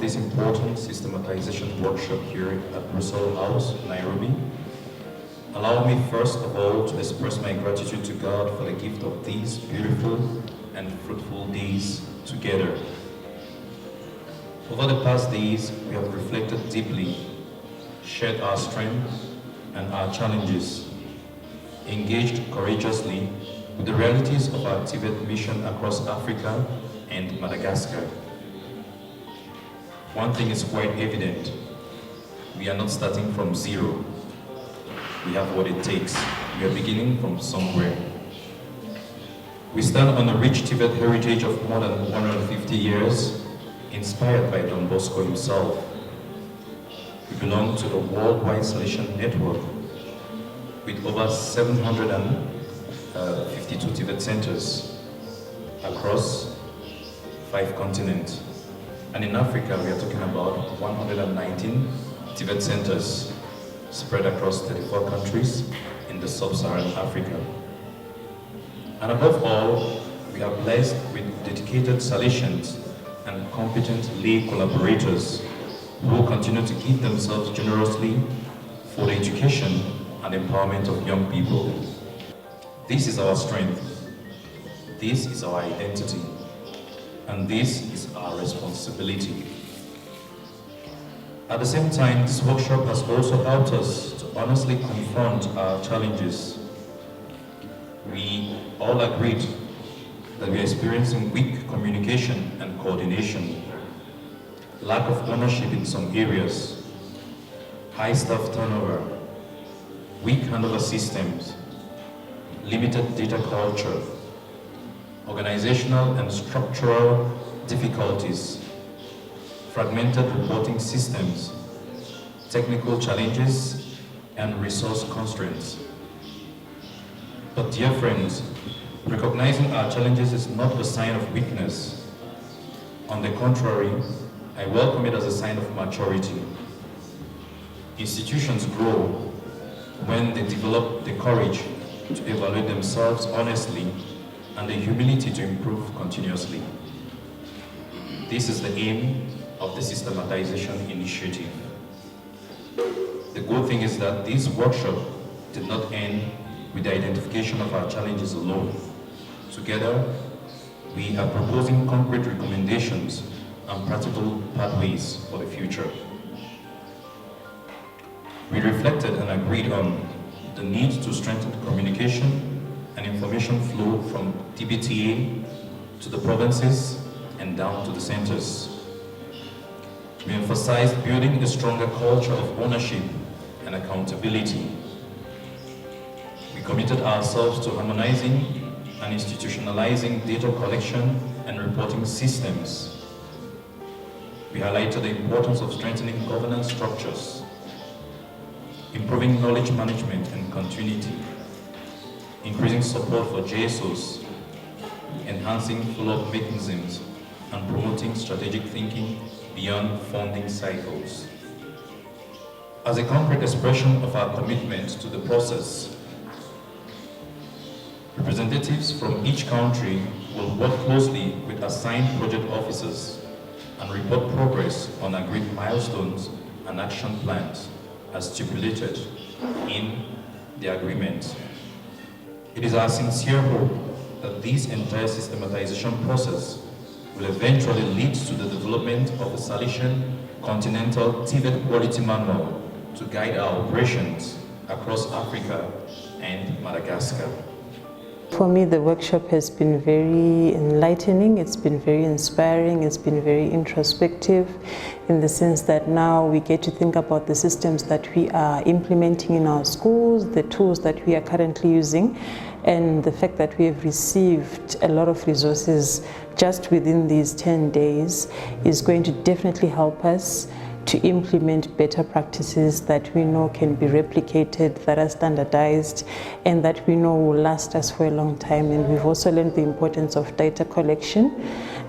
this important systematization workshop here at Russell House, Nairobi. Allow me first of all to express my gratitude to God for the gift of these beautiful and fruitful days together. Over the past days, we have reflected deeply, shared our strengths and our challenges, engaged courageously with the realities of our TVET mission across Africa and Madagascar. One thing is quite evident: we are not starting from zero. We have what it takes. We are beginning from somewhere. We stand on a rich TVET heritage of more than 150 years, inspired by Bosco himself. We belong to a worldwide solution network with over 752 TVET centers across 5 continents. And in Africa, we are talking about 119 TVET centers spread across 34 countries in the sub-Saharan Africa. And above all, we are blessed with dedicated Salesians and competent lay collaborators who will continue to give themselves generously for the education and empowerment of young people. This is our strength, this is our identity, and this is our responsibility. At the same time, this workshop has also helped us to honestly confront our challenges. We all agreed that we are experiencing weak communication and coordination, lack of ownership in some areas, high staff turnover, weak handover systems, limited data culture, organizational and structural difficulties, fragmented reporting systems, technical challenges, and resource constraints. But dear friends, recognizing our challenges is not a sign of weakness. On the contrary, I welcome it as a sign of maturity. Institutions grow when they develop the courage to evaluate themselves honestly and the humility to improve continuously. This is the aim of the Systematization initiative. The good thing is that this workshop did not end with the identification of our challenges alone. Together, we are proposing concrete recommendations and practical pathways for the future. We reflected and agreed on the need to strengthen communication and information flow from TBTA to the provinces and down to the centers. We emphasized building a stronger culture of ownership and accountability. We committed ourselves to harmonizing and institutionalizing data collection and reporting systems. We highlighted the importance of strengthening governance structures, improving knowledge management and continuity, increasing support for JSOs, enhancing follow-up mechanisms, and promoting strategic thinking beyond funding cycles. As a concrete expression of our commitment to the process, representatives from each country will work closely with assigned project officers and report progress on agreed milestones and action plans as stipulated in the agreement. It is our sincere hope that this entire systematization process will eventually lead to the development of a Salesian Continental TVET Quality Manual to guide our operations across Africa and Madagascar. For me, the workshop has been very enlightening, it's been very inspiring, it's been very introspective in the sense that now we get to think about the systems that we are implementing in our schools, the tools that we are currently using, and the fact that we have received a lot of resources just within these 10 days is going to definitely help us to implement better practices that we know can be replicated, that are standardized, and that we know will last us for a long time. And we've also learned the importance of data collection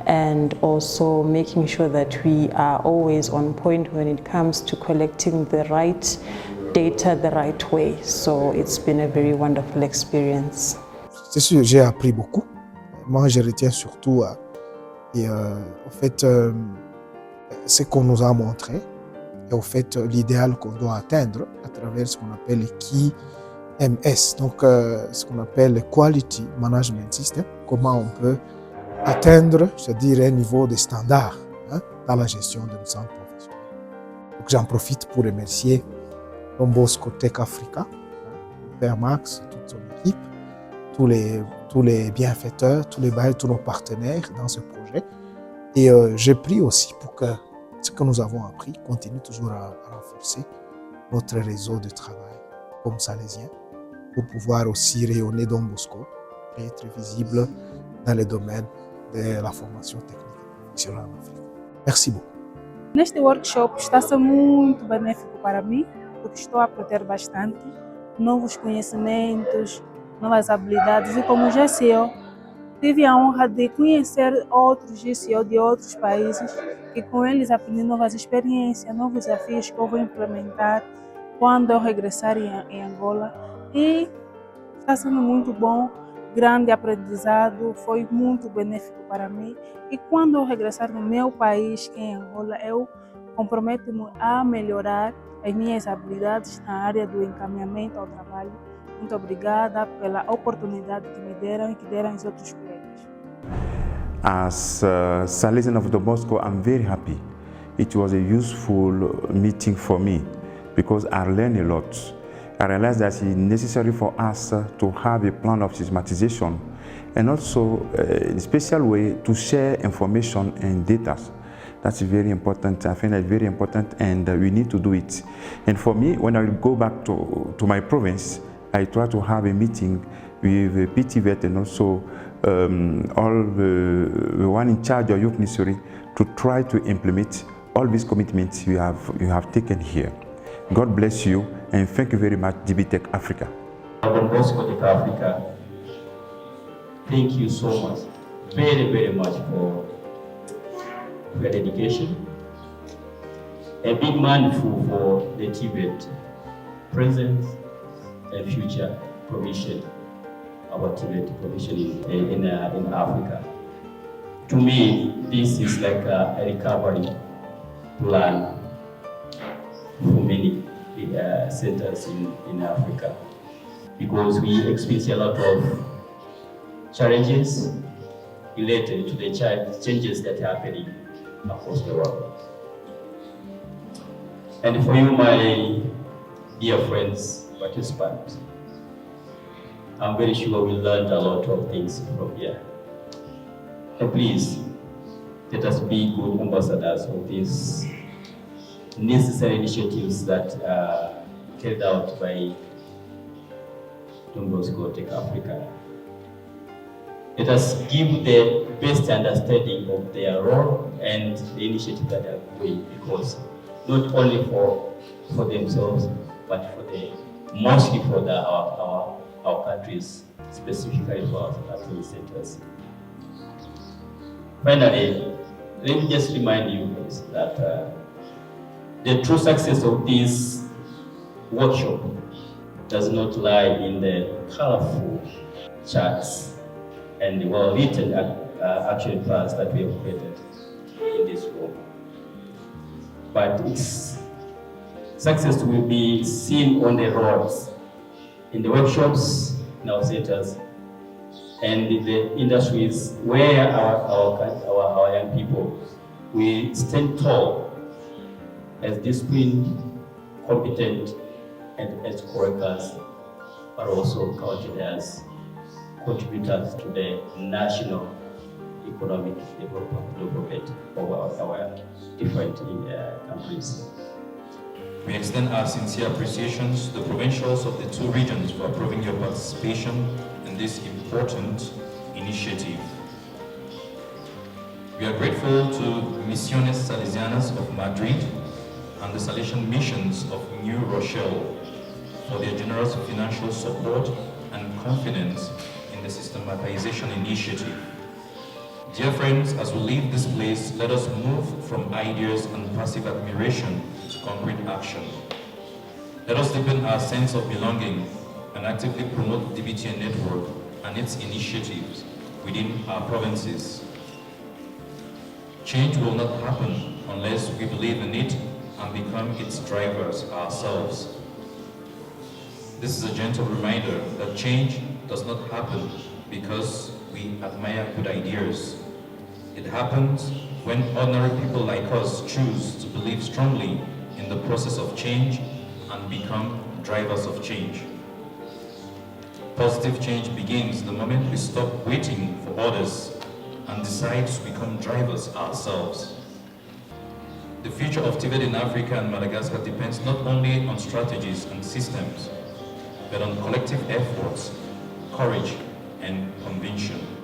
and also making sure that we are always on point when it comes to collecting the right data the right way. So it's been a very wonderful experience. C'est sûr, j'ai appris beaucoup. Moi, je retiens surtout en fait, ce qu'on nous a montré et au fait l'idéal qu'on doit atteindre à travers ce qu'on appelle les QMS, donc ce qu'on appelle le Quality Management System, comment on peut atteindre, je dirais, un niveau de standard dans la gestion de nos centres professionnels. Donc j'en profite pour remercier Bosco Tech Africa, le père Max, toute son équipe, tous les bienfaiteurs, tous nos partenaires dans ce projet. Et j'ai pris aussi pour que ce que nous avons appris continue toujours à renforcer notre réseau de travail comme salésien pour pouvoir aussi rayonner dans Bosco et être visible dans le domaine de la formation technique et professionnelle en Afrique. Merci beaucoup. Neste workshop está a ser muito benéfico para mim, porque estou a aprender bastante, novos conhecimentos, novas habilidades e como GCO, tive a honra de conhecer outros GCO de outros países e com eles aprendi novas experiências, novos desafios que eu vou implementar quando eu regressar em Angola e está sendo muito bom, grande aprendizado, foi muito benéfico para mim e quando eu regressar no meu país, que é Angola, eu comprometo-me a melhorar as minhas habilidades na área do encaminhamento ao trabalho. Muito obrigada pela oportunidade que me deram e que deram aos outros colegas. As Salesian of the Bosco, I'm very happy. It was a useful meeting for me because I learned a lot. I realized that it's necessary for us to have a plan of systematization and also in a special way to share information and data. That's very important. I find that very important and we need to do it. And for me, when I go back to my province, I try to have a meeting with TVET and also all the one in charge of youth ministry to try to implement all these commitments you have taken here. God bless you and thank you very much, TVET Africa. Bosco Tech Africa, thank you so much, very, very much for your dedication. A big mindful for the TVET present and future provision, our TVET provision in Africa. To me, this is like a recovery plan for many centers in Africa, because we experience a lot of challenges related to the changes that are happening across the world. And for you, my dear friends, participants, I'm very sure we learned a lot of things from here. And please, let us be good ambassadors of these necessary initiatives that are carried out by Bosco Tech Africa. Let us give the best understanding of their role and the initiative that they are doing, because not only for themselves, but mostly for our countries, specifically for our country centers. Finally, let me just remind you guys that the true success of this workshop does not lie in the colorful charts and the well-written action plans that we have created in this room, but its success will be seen on the roads, in the workshops, in our centers, and in the industries where our young people will stand tall as disciplined, competent, and as co-workers, but also counted as contributors to the national economic development of our different countries. We extend our sincere appreciations to the provincials of the two regions for approving your participation in this important initiative. We are grateful to Misiones Salesianas of Madrid and the Salesian Missions of New Rochelle for their generous financial support and confidence in the Systematization initiative. Dear friends, as we leave this place, let us move from ideas and passive admiration to concrete action. Let us deepen our sense of belonging and actively promote the DBTA network and its initiatives within our provinces. Change will not happen unless we believe in it and become its drivers ourselves. This is a gentle reminder that change does not happen because we admire good ideas. It happens when ordinary people like us choose to believe strongly in the process of change and become drivers of change. Positive change begins the moment we stop waiting for others and decide to become drivers ourselves. The future of TVET in Africa and Madagascar depends not only on strategies and systems, but on collective efforts, courage, and conviction.